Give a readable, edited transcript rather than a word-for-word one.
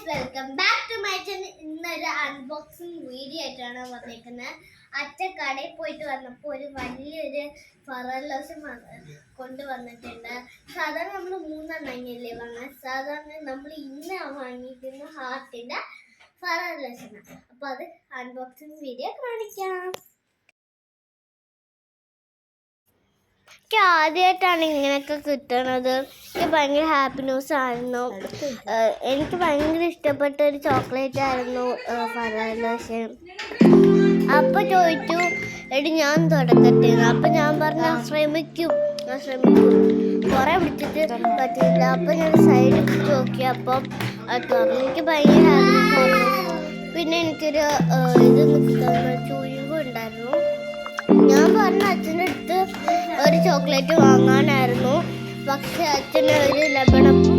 Welcome back to my channel. ഇന്നൊരു unboxing video ആയിട്ടാണ് വന്നിരിക്കുന്നത്. അച്ഛൻ കടയിൽ പോയിട്ട് വന്നപ്പോൾ ഒരു വലിയൊരു ഫറൽ ലോഷൻ കൊണ്ടുവന്നിട്ടുണ്ട്. സാധാരണ നമ്മൾ 3 എണ്ണല്ലേ വാങ്ങാൻ. സാധാരണ നമ്മൾ ഇന്ന് വാങ്ങിയിരിക്കുന്ന ഹാർട്ടിന്റെ ഫറൽ ലോഷനാണ്. അപ്പോൾ അത് അൺബോക്സിംഗ് വീഡിയോ കാണിക്കാം. എനിക്ക് ആദ്യമായിട്ടാണ് ഇങ്ങനെയൊക്കെ കിട്ടുന്നത്. എനിക്ക് ഭയങ്കര ഹാപ്പി ന്യൂസ് ആയിരുന്നു. എനിക്ക് ഭയങ്കര ഇഷ്ടപ്പെട്ട ഒരു ചോക്ലേറ്റ് ആയിരുന്നു ഫറൽ ലോഷൻ. അപ്പോൾ ചോദിച്ചു, എടി ഞാൻ തുടക്കട്ടെ. അപ്പം ഞാൻ പറഞ്ഞു ശ്രമിക്കും. കുറേ വിളിച്ചിട്ട് പറ്റില്ല. അപ്പം ഞാൻ സൈഡിൽ പിടിച്ച് നോക്കിയപ്പം അത് തുറന്നു. എനിക്ക് ഭയങ്കര ഹാപ്പി ആയിരുന്നു. പിന്നെ എനിക്കൊരു ചൂയും ഉണ്ടായിരുന്നു. ഞാൻ പറഞ്ഞ അച്ഛൻ്റെ അടുത്ത് ഒരു ചോക്ലേറ്റ് വാങ്ങാനായിരുന്നു. പക്ഷെ അച്ഛന് ഒരു ലബണപ്പൂ